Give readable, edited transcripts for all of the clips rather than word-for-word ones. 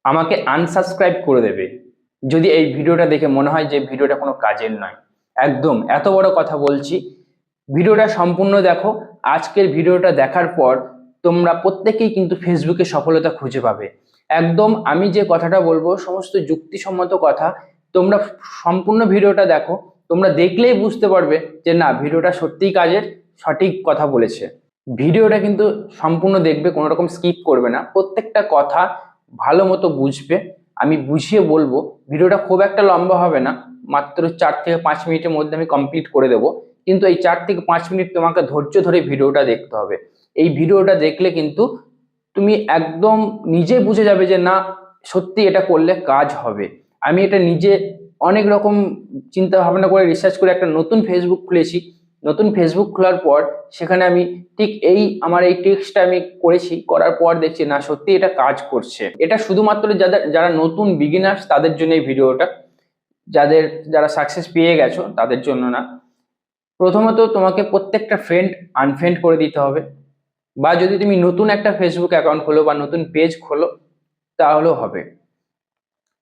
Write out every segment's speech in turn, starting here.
আমাকে আনসাবস্ক্রাইব করে দেবে যদি এই ভিডিওটা দেখে মনে হয় যে ভিডিওটা কোনো কাজের নয়। একদম এত বড় কথা বলছি, ভিডিওটা সম্পূর্ণ দেখো। আজকের ভিডিওটা দেখার পর তোমরা প্রত্যেকেই কিন্তু ফেসবুকে সফলতা খুঁজে পাবে। একদম আমি যে কথাটা বলবো সমস্ত যুক্তিসম্মত কথা। তোমরা সম্পূর্ণ ভিডিওটা দেখো, তোমরা দেখলেই বুঝতে পারবে যে না, ভিডিওটা সত্যিই কাজের, সঠিক কথা বলেছে। ভিডিওটা কিন্তু সম্পূর্ণ দেখবে, কোনো রকম স্কিপ করবে না, প্রত্যেকটা কথা ভালো মতো বুঝবে। আমি বুঝিয়ে বলবো, ভিডিওটা খুব একটা লম্বা হবে না, মাত্র 4 থেকে 5 মিনিটের মধ্যে আমি কমপ্লিট করে দেবো। কিন্তু এই 4 থেকে 5 মিনিট তোমাকে ধৈর্য ধরে ভিডিওটা দেখতে হবে। এই ভিডিওটা দেখলে কিন্তু তুমি একদম নিজে বুঝে যাবে যে না, সত্যি এটা করলে কাজ হবে। আমি এটা নিজে অনেক রকম চিন্তা ভাবনা করে রিসার্চ করে একটা নতুন ফেসবুক খুলেছি। নতুন ফেসবুক খোলার পর সেখানে আমি ঠিক আমার এই টিপসটা আমি করেছি, করার পর দেখছি না, সত্যি এটা কাজ করছে। এটা শুধুমাত্র যারা নতুন বিগিনার্স তাদের জন্য এই ভিডিওটা, যারা সাকসেস পেয়ে গেছো তাদের জন্য না। প্রথমত তোমাকে প্রত্যেকটা ফ্রেন্ড আনফ্রেন্ড করে দিতে হবে, বা যদি তুমি নতুন একটা ফেসবুক অ্যাকাউন্ট খোলো বা নতুন পেজ খোলো তাহলেও হবে।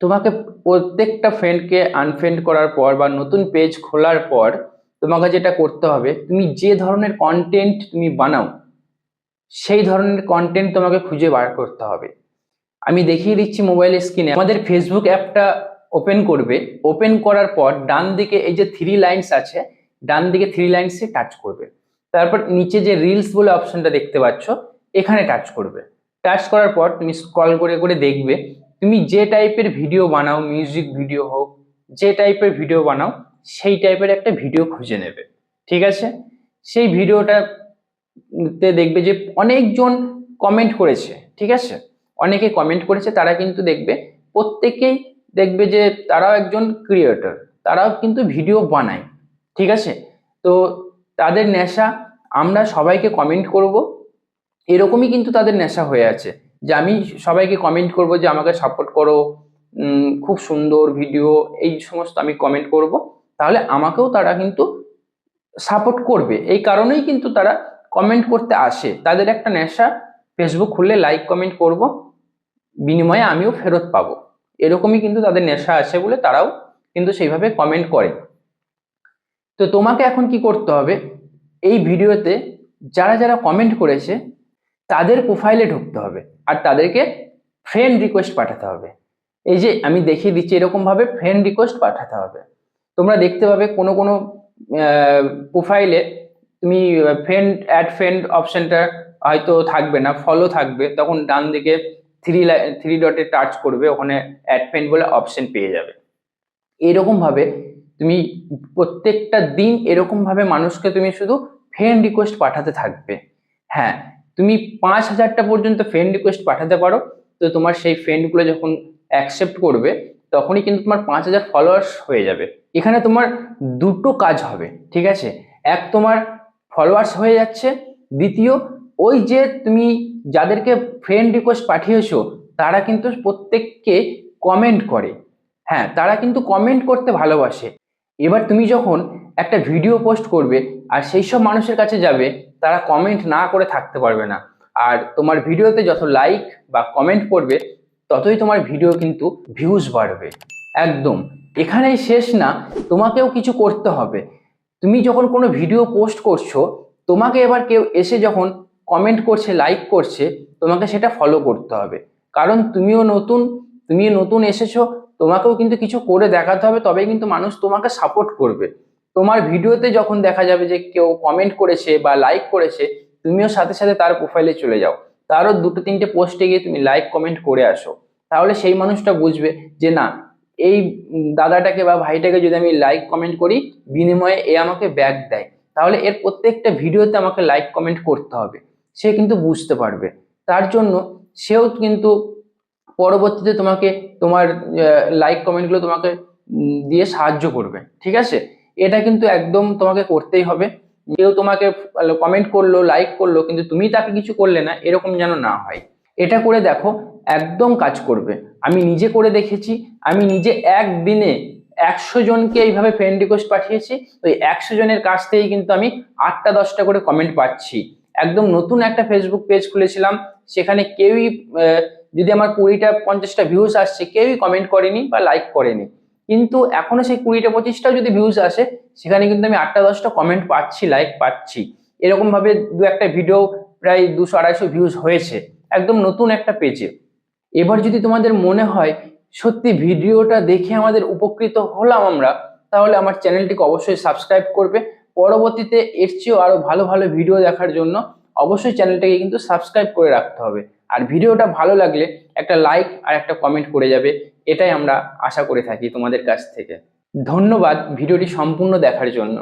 তোমাকে প্রত্যেকটা ফ্রেন্ডকে আনফ্রেন্ড করার পর বা নতুন পেজ খোলার পর তোমাকে যেটা করতে হবে, তুমি যে ধরনের কন্টেন্ট তুমি বানাও সেই ধরনের কন্টেন্ট তোমাকে খুঁজে বার করতে হবে। আমি দেখিয়ে দিচ্ছি মোবাইলের স্ক্রিনে। আমাদের ফেসবুক অ্যাপটা ওপেন করবে, ওপেন করার পর ডান দিকে এই যে 3 লাইনস আছে, ডান দিকে 3 লাইনসে টাচ করবে। তারপর নিচে যে রিলস বলে অপশনটা দেখতে পাচ্ছ, এখানে টাচ করবে। টাচ করার পর তুমি স্ক্রল করে করে দেখবে তুমি যে টাইপের ভিডিও বানাও, মিউজিক ভিডিও হোক, যে টাইপের ভিডিও বানাও সেই টাইপের একটা ভিডিও খুঁজে নেবে। ঠিক আছে? সেই ভিডিওটাতে দেখবে যে অনেকজন কমেন্ট করেছে। ঠিক আছে? অনেকে কমেন্ট করেছে, তারা কিন্তু দেখবে প্রত্যেকেই দেখবে যে তারাও একজন ক্রিয়েটর, তারাও কিন্তু ভিডিও বানায়। ঠিক আছে? তো তাদের নেশা আমরা সবাইকে কমেন্ট করব, এরকমই কিন্তু তাদের নেশা হয়ে আছে যে আমি সবাইকে কমেন্ট করব যে আমাকে সাপোর্ট করো, খুব সুন্দর ভিডিও, এই সমস্ত আমি কমেন্ট করব, তাহলে আমাকেও তারা কিন্তু সাপোর্ট করবে। এই কারণেই কিন্তু তারা কমেন্ট করতে আসে, তাদের একটা নেশা, ফেসবুক খুললে লাইক কমেন্ট করব, বিনিময়ে আমিও ফেরত পাবো। এরকমই কিন্তু তাদের নেশা আছে বলে তারাও কিন্তু সেইভাবে কমেন্ট করে। তো তোমাকে এখন কি করতে হবে, এই ভিডিওতে যারা যারা কমেন্ট করেছে তাদের প্রোফাইলে ঢুকতে হবে আর তাদেরকে ফ্রেন্ড রিকোয়েস্ট পাঠাতে হবে। এই যে আমি দেখিয়ে দিচ্ছি, এরকম ভাবে ফ্রেন্ড রিকোয়েস্ট পাঠাতে হবে। তোমরা দেখতে পাবে কোনো কোনো প্রোফাইলে তুমি ফ্রেন্ড অপশনটা হয়তো থাকবে না, ফলো থাকবে, তখন ডান দিকে থ্রি ডটে টাচ করবে, ওখানে অ্যাড ফ্রেন্ড বলে অপশন পেয়ে যাবে। এরকম ভাবে তুমি প্রত্যেকটা দিন এরকম ভাবে মানুষকে তুমি শুধু ফ্রেন্ড রিকোয়েস্ট পাঠাতে থাকবে। হ্যাঁ, তুমি 5,000টা পর্যন্ত ফ্রেন্ড রিকোয়েস্ট পাঠাতে পারো। তো তোমার সেই ফ্রেন্ডগুলো যখন অ্যাকসেপ্ট করবে তখনই কিন্তু তোমার 5,000 ফলোয়ার্স হয়ে যাবে। এখানে তোমার দুটো কাজ হবে। ঠিক আছে? এক, তোমার ফলোয়ার্স হয়ে যাচ্ছে, দ্বিতীয় ওই যে তুমি যাদেরকে ফ্রেন্ড রিকোয়েস্ট পাঠিয়েছো তারা কিন্তু প্রত্যেককে কমেন্ট করে। হ্যাঁ, তারা কিন্তু কমেন্ট করতে ভালোবাসে। এবার তুমি যখন একটা ভিডিও পোস্ট করবে আর সেই সব মানুষের কাছে যাবে, তারা কমেন্ট না করে থাকতে পারবে না। আর তোমার ভিডিওতে যত লাইক বা কমেন্ট করবে ততই তোমার ভিডিও কিন্তু ভিউজ বাড়বে। একদম এখানেই শেষ না, তোমাকেও কিছু করতে হবে। তুমি যখন কোনো ভিডিও পোস্ট করছো, তোমাকে এবার কেউ এসে যখন কমেন্ট করছে, লাইক করছে, তোমাকে সেটা ফলো করতে হবে। কারণ তুমিও নতুন এসেছো, তোমাকেও কিন্তু কিছু করে দেখাতে হবে, তবেই কিন্তু মানুষ তোমাকে সাপোর্ট করবে। তোমার ভিডিওতে যখন দেখা যাবে যে কেউ কমেন্ট করেছে বা লাইক করেছে, তুমিও সাথে সাথে তার প্রোফাইলে চলে যাও, তারও 2-3টে পোস্টে গিয়ে তুমি লাইক কমেন্ট করে আসো। তাহলে সেই মানুষটা বুঝবে যে না, এই দাদাটাকে বা ভাইটাকে যদি আমি লাইক কমেন্ট করি, বিনিময়ে এ আমাকে ব্যাক দেয়, তাহলে এর প্রত্যেকটা ভিডিওতে আমাকে লাইক কমেন্ট করতে হবে। সে কিন্তু বুঝতে পারবে, তার জন্য সেও কিন্তু পরবর্তীতে তোমাকে তোমার লাইক কমেন্টগুলো তোমাকে দিয়ে সাহায্য করবে। ঠিক আছে? এটা কিন্তু একদম তোমাকে করতেই হবে। কেউ তোমাকে কমেন্ট করলো, লাইক করলো, কিন্তু তুমি তাকে কিছু করলে না, এরকম যেন না হয়। এটা করে দেখো, একদম কাজ করবে। আমি নিজে করে দেখেছি, আমি নিজে একদিনে 100 জনকে এইভাবে ফ্রেন্ড রিকোয়েস্ট পাঠিয়েছি। ওই 100 জনের কাছ থেকেই কিন্তু আমি 8টা-10টা করে কমেন্ট পাচ্ছি। একদম নতুন একটা ফেসবুক পেজ খুলেছিলাম, সেখানে কেউই যদি আমার 20টা 50টা ভিউজ আসছে, কেউই কমেন্ট করেনি বা লাইক করেনি, কিন্তু এখনো সেই 20টা 25টাও যদি ভিউজ আসে, সেখানে কিন্তু আমি 8টা 10টা কমেন্ট পাচ্ছি, লাইক পাচ্ছি। এরকম ভাবে দু একটা ভিডিও প্রায় 200-250 ভিউজ হয়েছে একদম নতুন একটা পেজে। এবার যদি তোমাদের মনে হয় সত্যি ভিডিওটা দেখে আমাদের উপকৃত হলাম আমরা, তাহলে আমার চ্যানেলটিকে অবশ্যই সাবস্ক্রাইব করবে। পরবর্তীতে এর চেয়েও আরো ভালো ভালো ভিডিও দেখার জন্য অবশ্যই চ্যানেলটাকে কিন্তু সাবস্ক্রাইব করে রাখতে হবে। আর ভিডিওটা ভালো লাগলে একটা লাইক আর একটা কমেন্ট করে যাবে, এটাই আমরা আশা করে থাকি তোমাদের কাছ থেকে। ধন্যবাদ ভিডিওটি সম্পূর্ণ দেখার জন্য।